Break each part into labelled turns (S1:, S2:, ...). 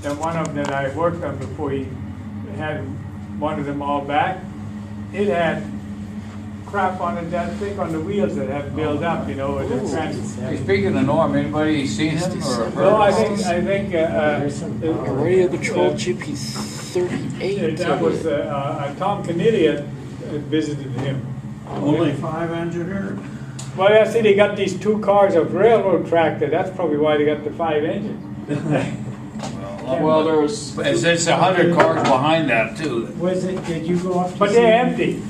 S1: and one of them that I worked on before he had one of them all back, it had crap on it that thick on the wheels that had built up, you know.
S2: Hey, speaking of Norm, anybody seen him or heard
S1: Well, I
S2: of
S1: think
S3: A radio control GP38.
S1: that was Tom Canidia visited him.
S4: Only 5 engineers.
S1: Well, I see they got these 2 cars of railroad tractor. That's probably why they got the 5 engines.
S3: Well, there was.
S2: It's 100 cars behind that too.
S4: Was it, did you go up to
S1: But
S4: see
S1: they're
S4: him?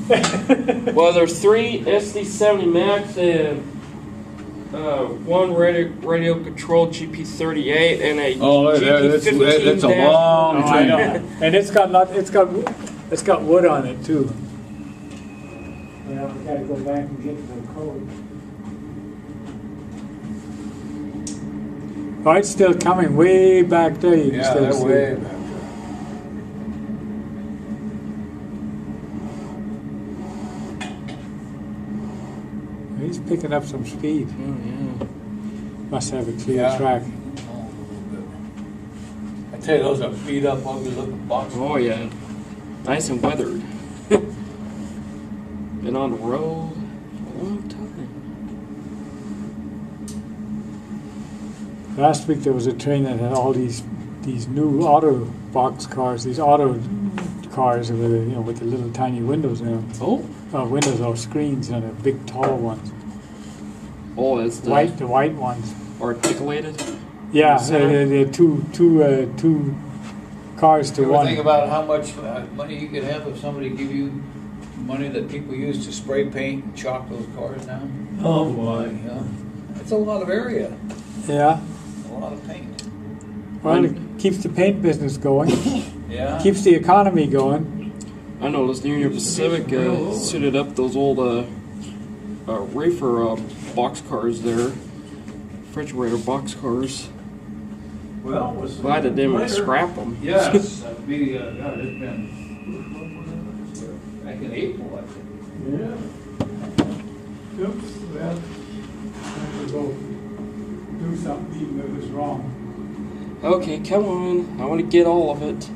S1: empty.
S3: Well, there's 3 SD70 Max and 1 radio controlled GP38 and a GP15
S2: that's a long
S1: Oh, I
S2: train.
S1: know. And it's got wood on it too.
S4: Yeah, we gotta go back and get the code.
S1: Oh, it's still coming way back there. You can
S2: Yeah,
S1: still
S2: they're
S1: see
S2: way
S1: it.
S2: back
S1: He's picking up some speed.
S3: Oh, yeah.
S1: Must have a clear
S2: Yeah.
S1: track.
S2: I tell you, those are beat up, ugly looking boxes.
S3: Oh, yeah. Nice and weathered. Been on the road for a long time.
S1: Last week there was a train that had all these new auto box cars, these auto cars with with the little tiny windows in them.
S3: Oh.
S1: Windows or screens and the big tall ones.
S3: Oh, it's the
S1: The white ones.
S3: articulated.
S1: Yeah,
S3: Center?
S1: they're two cars to
S2: You ever
S1: one.
S2: think about how much money you could have if somebody give you money that people use to spray paint and chalk those cars down?
S4: Oh, boy.
S2: Yeah, that's a lot of area,
S1: Yeah.
S2: a lot of paint.
S1: Well, it keeps the paint business going.
S2: Yeah.
S1: Keeps the economy going.
S3: I noticed Union Pacific suited up those old Rafer box cars there. Refrigerator box cars.
S4: Well, was
S3: Glad they didn't scrap them.
S2: Yes, that'd be, God, it's been back in April, I think.
S1: Yeah. Oops, well, time to go do something even though it was wrong.
S3: Okay, come on. I want to get all of it.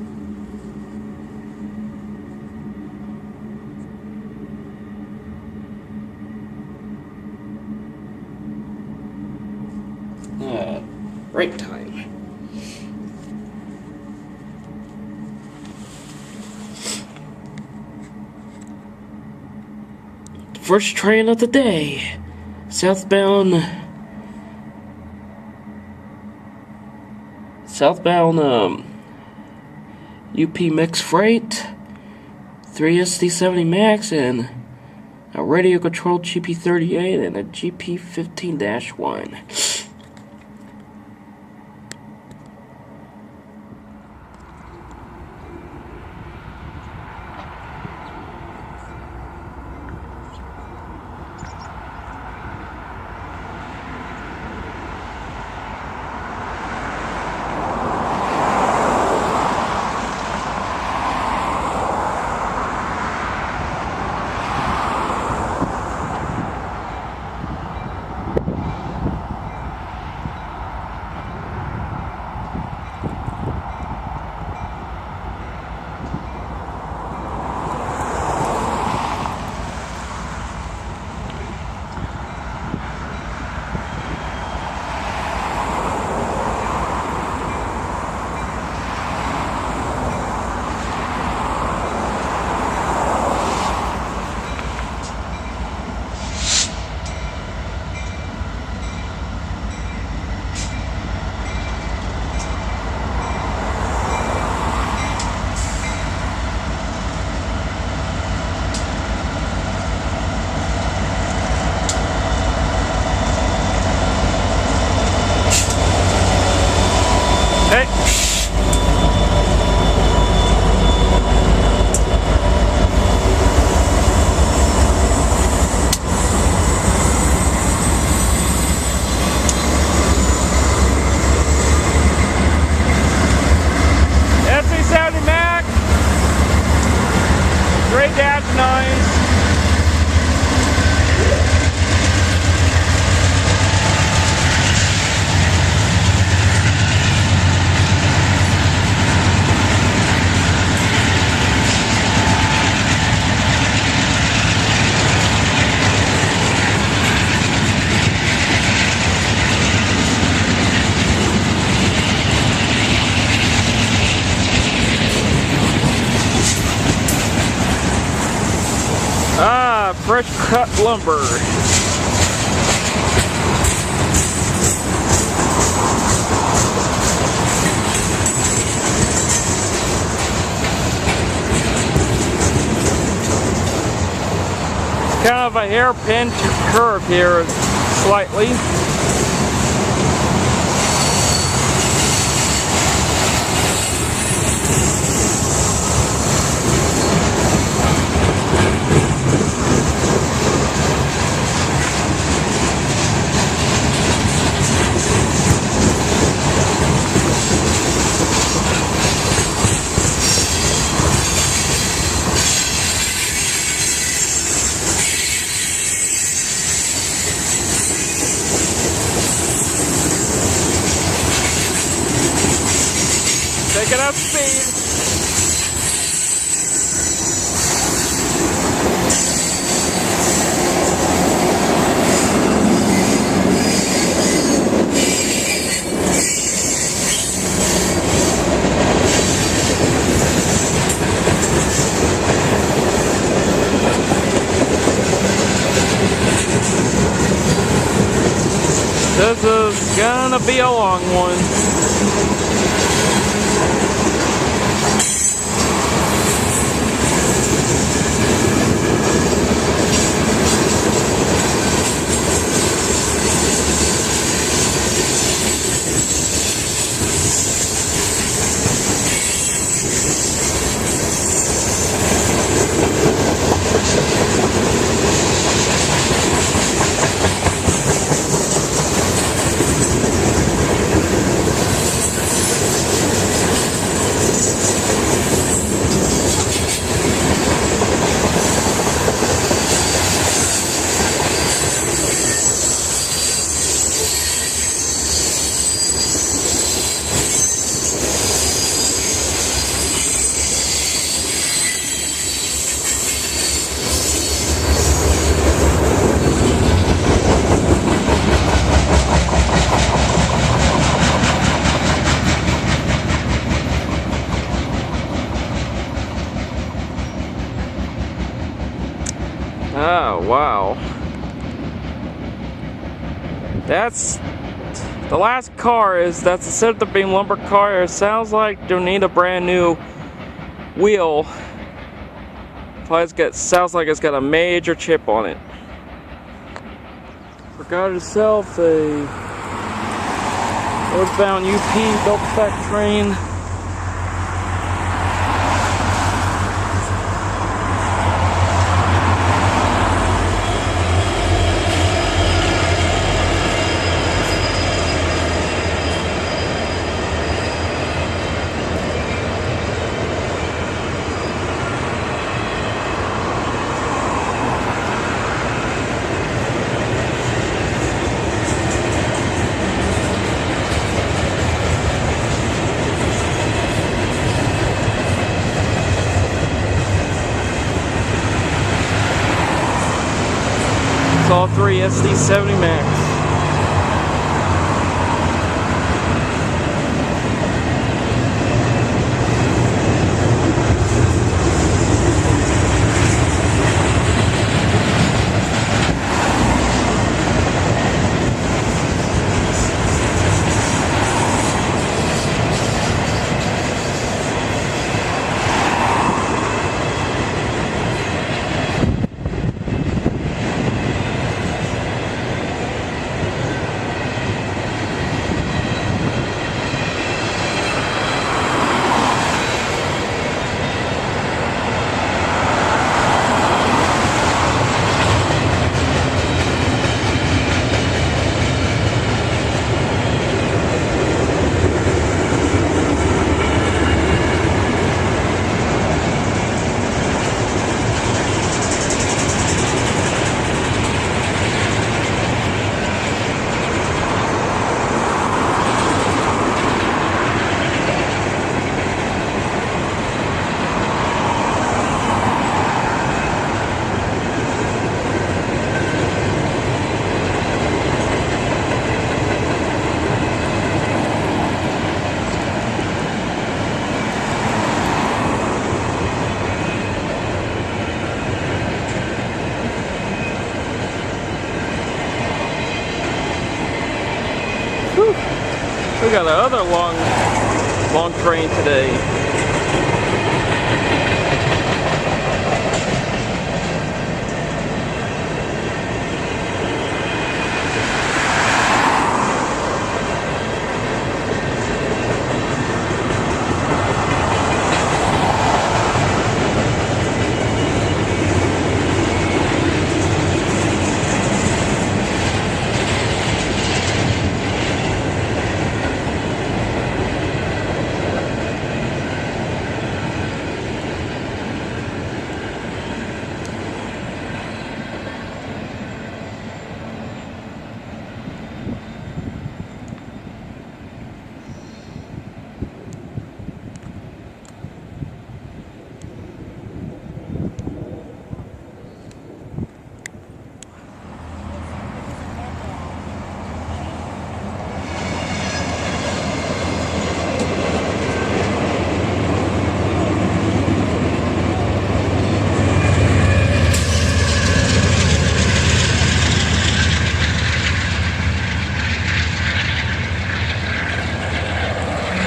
S3: Break time. First train of the day. Southbound UP Mix Freight, 3 SD70 Max, and a radio controlled GP38 and a GP15-1. fresh cut lumber. It's kind of a hairpin curve here, slightly. Taking up speed. This is gonna be a long one. Oh, wow. That's the last car that's a center beam lumber car. It sounds like they need a brand new wheel. Sounds like it's got a major chip on it. Forgot itself a northbound UP double stack train. It's all three SD70 Max. got the other long train today.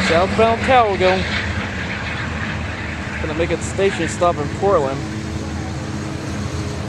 S3: Southbound Cowgill. Gonna make its station stop in Portland.